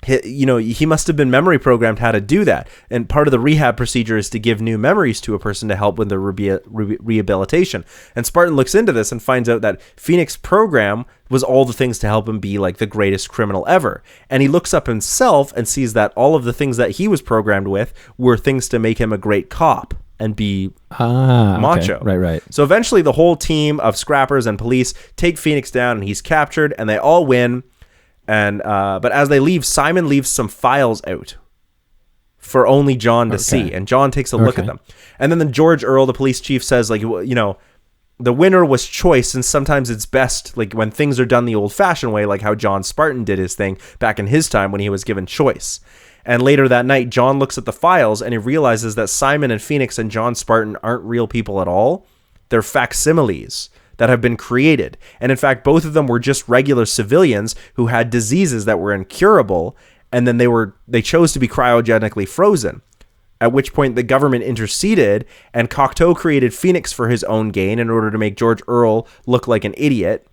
S1: he must have been memory programmed how to do that. And part of the rehab procedure is to give new memories to a person to help with the rehabilitation. And Spartan looks into this and finds out that Phoenix's program was all the things to help him be like the greatest criminal ever. And he looks up himself and sees that all of the things that he was programmed with were things to make him a great cop and be macho.
S2: Okay. Right.
S1: So eventually the whole team of scrappers and police take Phoenix down, and he's captured, and they all win. And but as they leave, Simon leaves some files out for only John to see, and John takes a look at them. And then George Earl, the police chief, says, like, the winner was choice, and sometimes it's best like when things are done the old-fashioned way, like how John Spartan did his thing back in his time when he was given choice. And later that night, John looks at the files and he realizes that Simon and Phoenix and John Spartan aren't real people at all. They're facsimiles that have been created. And in fact, both of them were just regular civilians who had diseases that were incurable, and then they chose to be cryogenically frozen. At which point the government interceded, and Cocteau created Phoenix for his own gain in order to make George Earl look like an idiot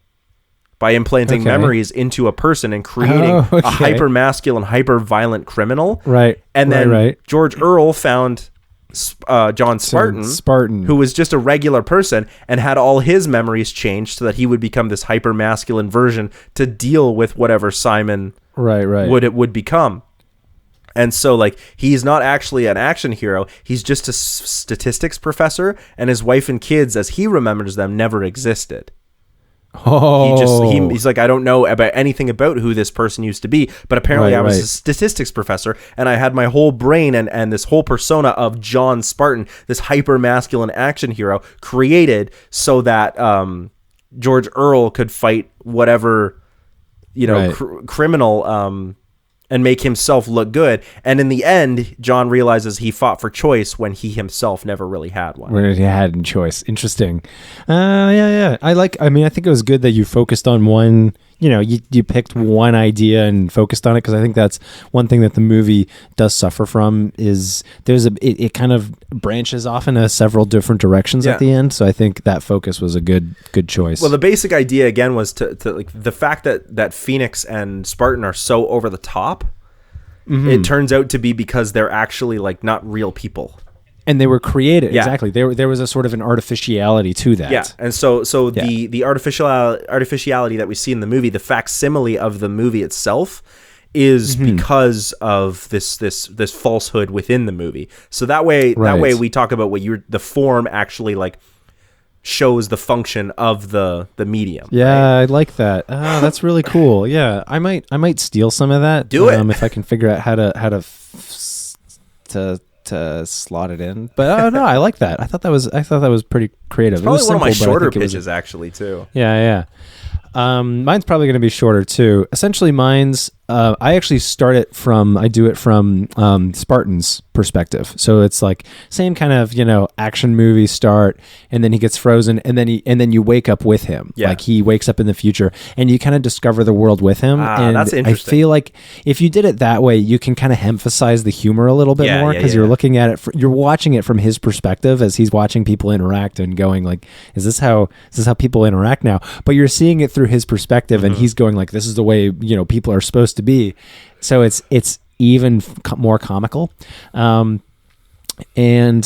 S1: by implanting memories into a person and creating a hyper-masculine, hyper-violent criminal.
S2: Right.
S1: And then George Earl found John Spartan, who was just a regular person and had all his memories changed so that he would become this hyper masculine version to deal with whatever Simon would become. And so like he's not actually an action hero, he's just a statistics professor, and his wife and kids as he remembers them never existed. He's like, I don't know about anything about who this person used to be, but apparently I was a statistics professor, and I had my whole brain and this whole persona of John Spartan, this hyper masculine action hero, created so that George Earl could fight whatever criminal and make himself look good. And in the end, John realizes he fought for choice when he himself never really had one.
S2: When he had choice. Interesting. Yeah. I think it was good that you focused on one, you picked one idea and focused on it, because I think that's one thing that the movie does suffer from is it kind of branches off into several different directions at the end. So I think that focus was a good choice.
S1: Well, the basic idea again was to like the fact that Phoenix and Spartan are so over the top. Mm-hmm. It turns out to be because they're actually like not real people.
S2: And they were created. Yeah. Exactly. There was a sort of an artificiality to that.
S1: Yeah. And so the artificiality that we see in the movie, the facsimile of the movie itself, is because of this falsehood within the movie. So that way we talk about the form actually like shows the function of the medium.
S2: Yeah, right? I like that. That's really cool. Yeah, I might steal some of that.
S1: Do it
S2: if I can figure out how to slot it in. But no, I like that. I thought that was pretty creative.
S1: It's probably
S2: it was
S1: one of my
S2: simple,
S1: shorter pitches actually too.
S2: Yeah. Mine's probably going to be shorter too. Essentially, mine's I actually I do it from Spartan's perspective. So it's like same kind of action movie start, and then he gets frozen, and then you wake up with him. Yeah. Like he wakes up in the future, and you kind of discover the world with him. And
S1: that's interesting.
S2: I feel like if you did it that way, you can kind of emphasize the humor a little bit more, because you're looking at it, you're watching it from his perspective as he's watching people interact and going like, is this how people interact now? But you're seeing it through his perspective, and he's going like, this is the way people are supposed to be. So it's even more comical. In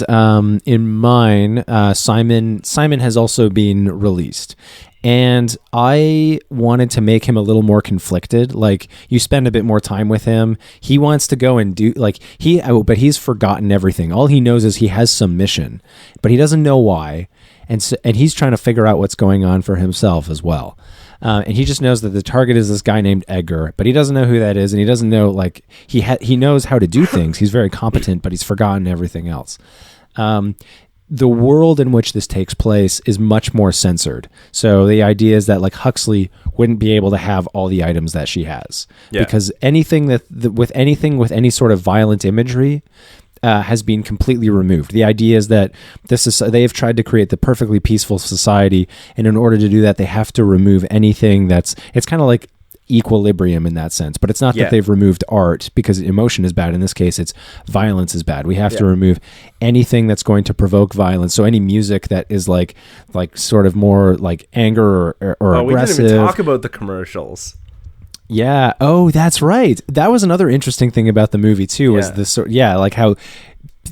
S2: mine, Simon has also been released, and I wanted to make him a little more conflicted. Like, you spend a bit more time with him. He wants to go and do but he's forgotten everything. All he knows is he has some mission, but he doesn't know why, and he's trying to figure out what's going on for himself as well. And he just knows that the target is this guy named Edgar, but he doesn't know who that is, and he doesn't know, like, he knows how to do things. He's very competent, but he's forgotten everything else. The world in which this takes place is much more censored. So the idea is that, like, Huxley wouldn't be able to have all the items that she has, because anything with any sort of violent imagery has been completely removed. The idea is that they have tried to create the perfectly peaceful society, and in order to do that, they have to remove anything it's kind of like equilibrium in that sense, but it's not that they've removed art, because emotion is bad. In this case, it's violence is bad. We have to remove anything that's going to provoke violence. So any music that is like sort of more like anger or aggressive.
S1: We didn't even talk about the commercials.
S2: Yeah. Oh, that's right. That was another interesting thing about the movie too. Was
S1: Yeah.
S2: this sort? Yeah, like how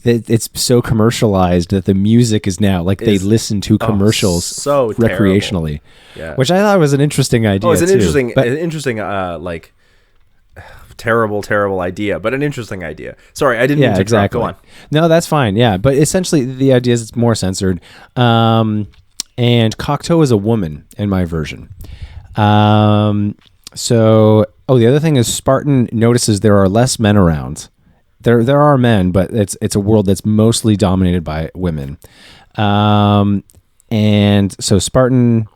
S2: it's so commercialized that the music is now like they listen to commercials
S1: so
S2: recreationally.
S1: Yeah.
S2: Which I thought was an interesting idea.
S1: Oh, it's an
S2: too.
S1: interesting, like terrible idea, but an interesting idea. Sorry, I didn't mean to
S2: exactly.
S1: Go on.
S2: No, that's fine. Yeah, but essentially the idea is it's more censored. And Cocteau is a woman in my version. So, the other thing is Spartan notices there are less men around. There are men, but it's a world that's mostly dominated by women. And so Spartan,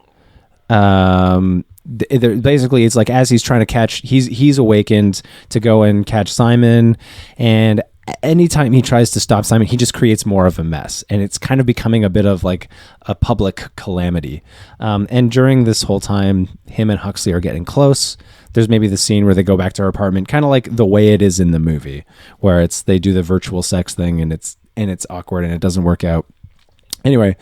S2: basically it's like as he's trying to catch, he's awakened to go and catch Simon, and anytime he tries to stop Simon, he just creates more of a mess, and it's kind of becoming a bit of like a public calamity. And during this whole time, him and Huxley are getting close. There's maybe the scene where they go back to her apartment, kind of like the way it is in the movie, where they do the virtual sex thing, and it's awkward and it doesn't work out. Anyway,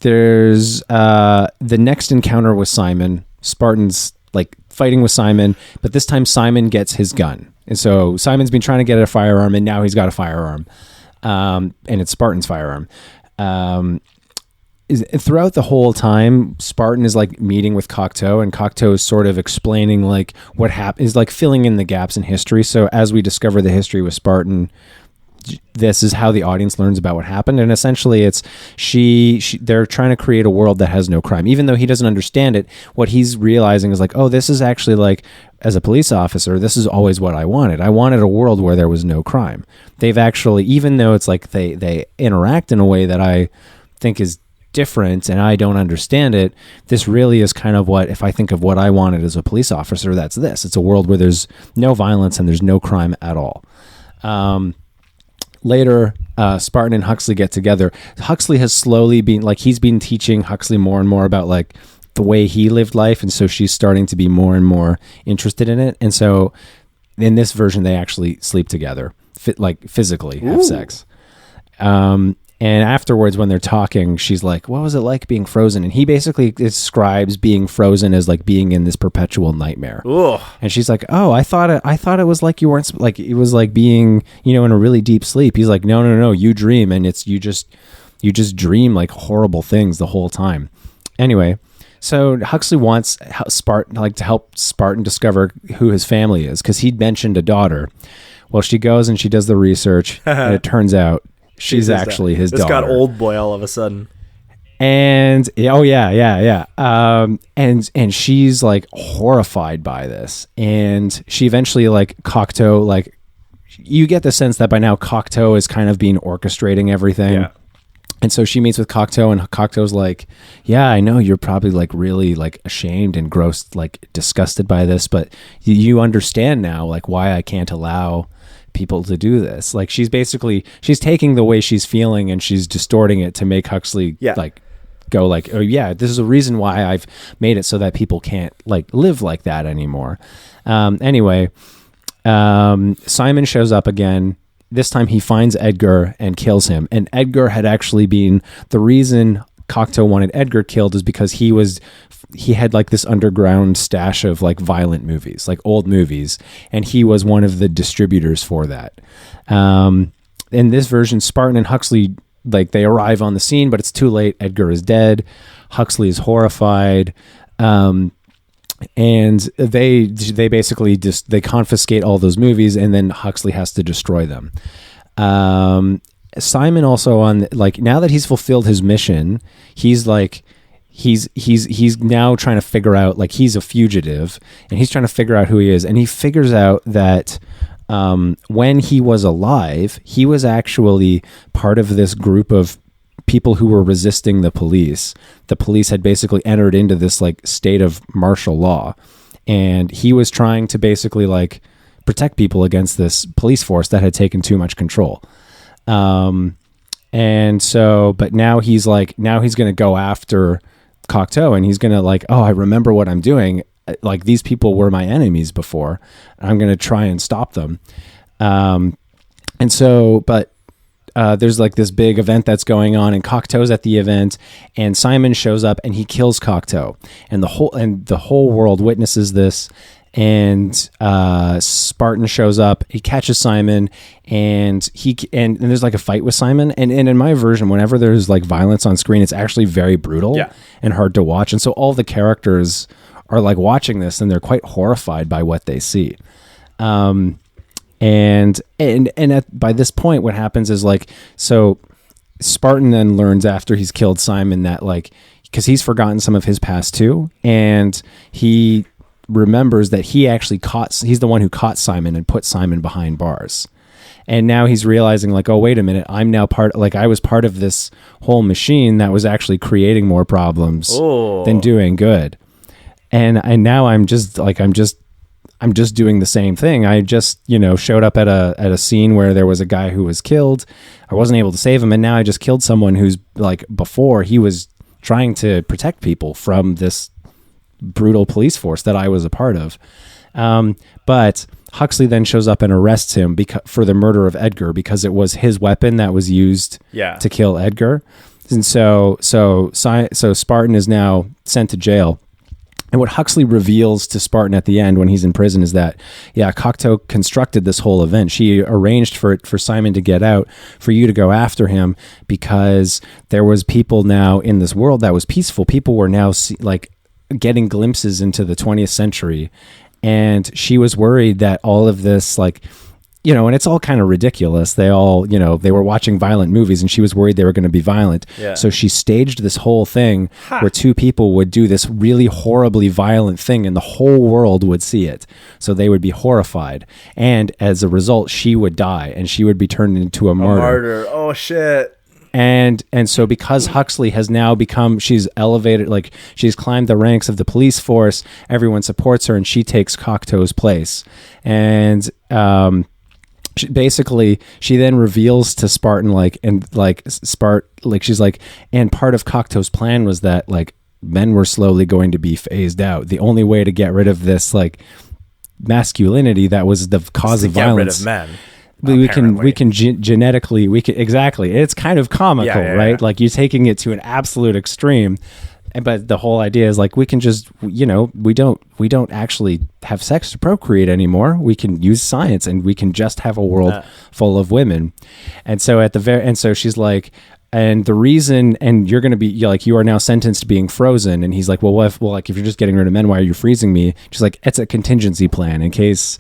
S2: there's the next encounter with Simon. Spartan's like fighting with Simon, but this time Simon gets his gun. And so Simon's been trying to get a firearm, and now he's got a firearm. And it's Spartan's firearm. Throughout the whole time, Spartan is like meeting with Cocteau, and Cocteau is sort of explaining like what happened, is like filling in the gaps in history. So as we discover the history with Spartan, this is how the audience learns about what happened. And essentially it's they're trying to create a world that has no crime. Even though he doesn't understand it, what he's realizing is like, oh, this is actually like, as a police officer, this is always what I wanted. I wanted a world where there was no crime. They've actually, even though it's like they interact in a way that I think is different and I don't understand it, this really is kind of what, if I think of what I wanted as a police officer, that's this. It's a world where there's no violence and there's no crime at all. Later, Spartan and Huxley get together. Huxley has slowly been like, he's been teaching Huxley more and more about like the way he lived life, and so she's starting to be more and more interested in it. And so in this version, they actually sleep together, like physically have sex. And afterwards, when they're talking, she's like, what was it like being frozen? And he basically describes being frozen as like being in this perpetual nightmare.
S1: Ugh.
S2: And she's like, oh, I thought it was like you weren't, like it was like being, in a really deep sleep. He's like, no, you dream, and it's you just dream like horrible things the whole time. Anyway, so Huxley wants Spartan, like, to help Spartan discover who his family is, because he'd mentioned a daughter. Well, she goes and she does the research, and it turns out she's actually his daughter.
S1: It's got old boy all of a sudden.
S2: And yeah. And she's like horrified by this. And she eventually, like, Cocteau, like, you get the sense that by now Cocteau is kind of being orchestrating everything. Yeah. And so she meets with Cocteau, and Cocteau's like, yeah, I know you're probably like really like ashamed and gross, like disgusted by this, but you understand now like why I can't allow people to do this. Like she's taking the way she's feeling and she's distorting it to make Huxley like go like, oh yeah, this is a reason why I've made it so that people can't like live like that anymore. Anyway, Simon shows up again. This time he finds Edgar and kills him. And Edgar had actually been the reason Cocteau wanted Edgar killed is because he had like this underground stash of like violent movies, like old movies, and he was one of the distributors for that. In this version, Spartan and Huxley, like, they arrive on the scene, but it's too late. Edgar is dead. Huxley is horrified. And they basically they confiscate all those movies, and then Huxley has to destroy them. Simon also, on like, now that he's fulfilled his mission, he's like, he's now trying to figure out, like, he's a fugitive and he's trying to figure out who he is. And he figures out that when he was alive, he was actually part of this group of people who were resisting the police. The police had basically entered into this like state of martial law, and he was trying to basically like protect people against this police force that had taken too much control. And so, but now he's going to go after Cocteau, and he's going to like, oh, I remember what I'm doing. Like, these people were my enemies before. I'm going to try and stop them. And so, but there's like this big event that's going on, and Cocteau's at the event, and Simon shows up and he kills Cocteau, and the whole world witnesses this. And Spartan shows up, he catches Simon, and there's like a fight with Simon, and in my version, whenever there's like violence on screen, it's actually very brutal and hard to watch, and so all the characters are like watching this and they're quite horrified by what they see. By this point, what happens is like, so Spartan then learns after he's killed Simon that like, because he's forgotten some of his past too, and he remembers that he's the one who caught Simon and put Simon behind bars. And now he's realizing like, oh, wait a minute, I'm now I was part of this whole machine that was actually creating more problems than doing good. And now I'm just doing the same thing. I just, showed up at a scene where there was a guy who was killed. I wasn't able to save him. And now I just killed someone who's like, before he was trying to protect people from this brutal police force that I was a part of. But Huxley then shows up and arrests him for the murder of Edgar, because it was his weapon that was used to kill Edgar. And so Spartan is now sent to jail. And what Huxley reveals to Spartan at the end when he's in prison is that, Cocteau constructed this whole event. She arranged for Simon to get out, for you to go after him, because there was people now in this world that was peaceful. People were now getting glimpses into the 20th century, and she was worried that all of this, like, and it's all kind of ridiculous. They all, they were watching violent movies, and she was worried they were going to be violent. Yeah. So she staged this whole thing where two people would do this really horribly violent thing, and the whole world would see it. So they would be horrified. And as a result, she would die, and she would be turned into a martyr.
S1: Oh, shit.
S2: And so because Huxley has now she's elevated, like she's climbed the ranks of the police force, everyone supports her, and she takes Cocteau's place. And she then reveals to Spartan, she's like, and part of Cocteau's plan was that like men were slowly going to be phased out. The only way to get rid of this like masculinity that was the cause of violence.
S1: Get rid of men.
S2: We can genetically, exactly. It's kind of comical, right? Yeah. Like you're taking it to an absolute extreme. But the whole idea is like, we can just, we don't actually have sex to procreate anymore. We can use science, and we can just have a world full of women. And so and so she's like, and the reason, and you're going to be like, you are now sentenced to being frozen. And he's like, well, if you're just getting rid of men, why are you freezing me? She's like, it's a contingency plan in case,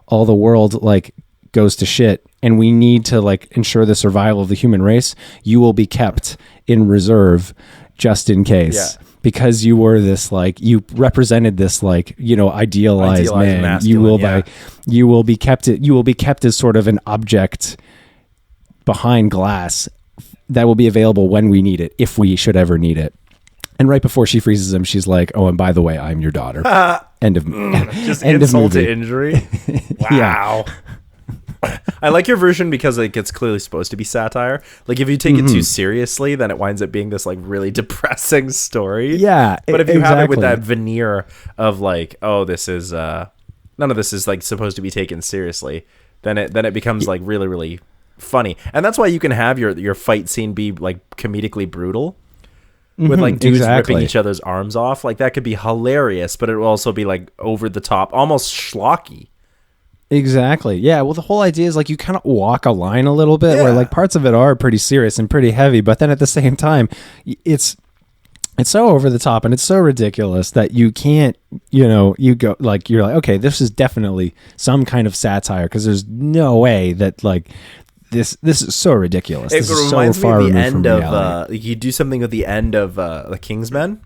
S2: all the world like goes to shit and we need to like ensure the survival of the human race. You will be kept in reserve just in case, because you were this like, you represented this like, idealized man. You will be kept as sort of an object behind glass that will be available when we need it, if we should ever need it. And right before she freezes him, she's like, oh, and by the way, I'm your daughter. End of
S1: just
S2: end
S1: insult
S2: of movie.
S1: To injury. Wow. I like your version because like it's clearly supposed to be satire. Like if you take it too seriously, then it winds up being this like really depressing story.
S2: Yeah.
S1: But if you have it with that veneer of like, oh, this is none of this is like supposed to be taken seriously, then it becomes like really, really funny. And that's why you can have your fight scene be like comedically brutal. With like dudes ripping each other's arms off. Like that could be hilarious, but it will also be like over the top, almost schlocky.
S2: Exactly. Yeah. Well, the whole idea is like you kind of walk a line a little bit where like parts of it are pretty serious and pretty heavy, but then at the same time, it's so over the top and it's so ridiculous that you can't, you go like, you're like, okay, this is definitely some kind of satire, because there's no way that like this is so ridiculous. This is so far removed from reality.
S1: You do something with the end of the Kingsmen.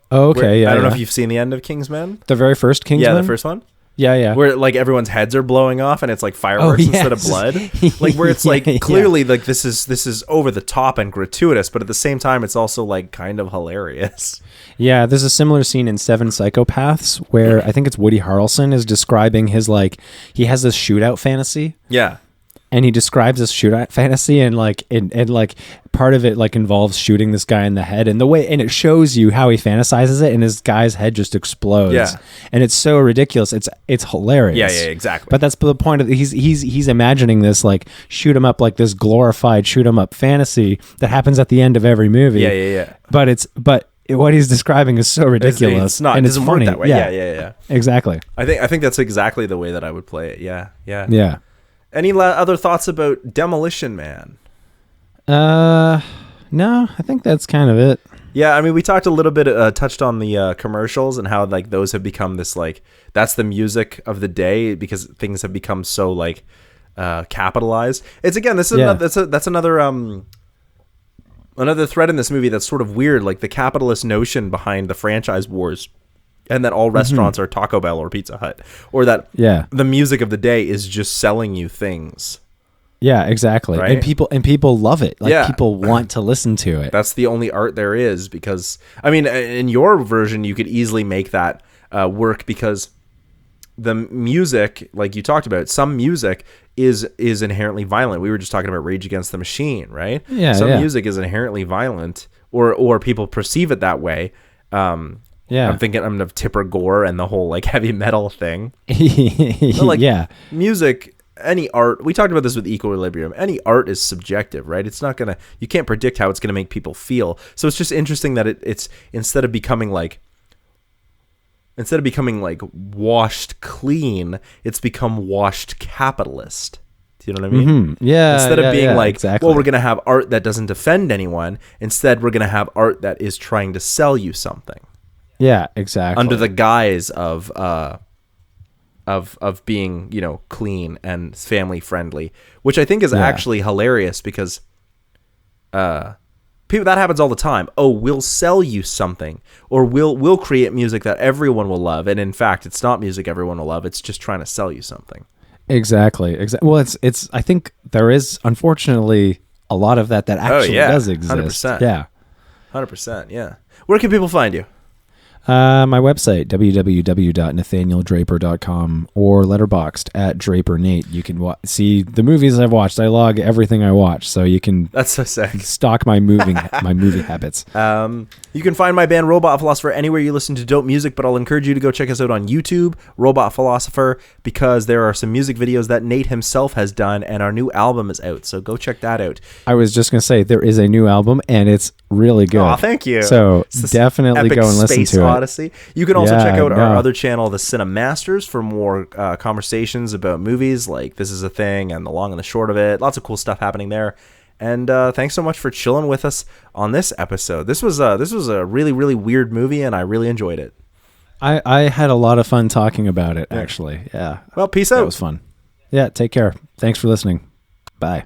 S2: Oh, okay.
S1: I don't know if you've seen the end of Kingsmen.
S2: The very first Kingsmen?
S1: Yeah, the first one.
S2: Yeah.
S1: Where like everyone's heads are blowing off and it's like fireworks instead of blood. Like where it's like clearly like this is over the top and gratuitous, but at the same time it's also like kind of hilarious.
S2: Yeah, there's a similar scene in Seven Psychopaths where I think it's Woody Harrelson is describing his like, he has this shootout fantasy.
S1: Yeah.
S2: and he describes this shootout fantasy, and like part of it like involves shooting this guy in the head, and the way, and it shows you how he fantasizes it, and his guy's head just explodes.
S1: Yeah.
S2: And it's so ridiculous. It's hilarious.
S1: Yeah, exactly.
S2: But that's the point of he's imagining this like shoot 'em up, like this glorified shoot 'em up fantasy that happens at the end of every movie.
S1: Yeah.
S2: But what he's describing is so ridiculous.
S1: It's not.
S2: And
S1: It
S2: it's
S1: doesn't
S2: funny.
S1: work that way. Yeah.
S2: Exactly.
S1: I think that's exactly the way that I would play it. Yeah.
S2: Yeah.
S1: Any other thoughts about Demolition Man?
S2: No, I think that's kind of it.
S1: Yeah, I mean, we talked a little bit, touched on the commercials and how like those have become this like that's the music of the day because things have become so like capitalized. It's again, this is that's another thread in this movie that's sort of weird, like the capitalist notion behind the franchise wars, and that all restaurants are Taco Bell or Pizza Hut, or that the music of the day is just selling you things. Yeah,
S2: exactly.
S1: Right?
S2: And people love it. Like people want to listen to it.
S1: That's the only art there is, because I mean, in your version, you could easily make that work because the music, like you talked about, some music is inherently violent. We were just talking about Rage Against the Machine, right?
S2: Yeah.
S1: Some music is inherently violent, or people perceive it that way. I'm thinking of Tipper Gore and the whole like heavy metal thing. So, like, music. Any art, we talked about this with Equilibrium, any art is subjective, right? It's not gonna, you can't predict how it's gonna make people feel. So it's just interesting that it's instead of becoming like washed clean, it's become washed capitalist. Do you know what I mean?
S2: Mm-hmm. Yeah.
S1: Instead of being like,
S2: exactly.
S1: well, we're gonna have art that doesn't offend anyone. Instead, we're gonna have art that is trying to sell you something.
S2: Yeah, exactly.
S1: Under the guise of being, you know, clean and family friendly, which I think is actually hilarious because people, that happens all the time. Oh, we'll sell you something, or we'll create music that everyone will love, and in fact, it's not music everyone will love. It's just trying to sell you something.
S2: Exactly. Well, it's. I think there is, unfortunately, a lot of that actually does exist.
S1: 100%.
S2: Yeah.
S1: 100%. Yeah. Where can people find you?
S2: My website, www.nathanieldraper.com, or letterboxed at Draper Nate. You can see the movies I've watched. I log everything I watch, so you can.
S1: That's so sick.
S2: Stalk my movie habits.
S1: You can find my band Robot Philosopher anywhere you listen to dope music, but I'll encourage you to go check us out on YouTube, Robot Philosopher, because there are some music videos that Nate himself has done, and our new album is out. So go check that out.
S2: I was just gonna say there is a new album, and it's really good.
S1: Oh, thank you.
S2: So definitely go and listen to it.
S1: Odyssey. You can also check out our other channel, the CineMasters, for more conversations about movies like This Is a Thing and the long and the short of it. Lots of cool stuff happening there. And thanks so much for chilling with us on this episode. This was a really, really weird movie, and I really enjoyed it.
S2: I had a lot of fun talking about it, actually. Yeah.
S1: Well, peace out.
S2: That was fun. Yeah, take care. Thanks for listening. Bye.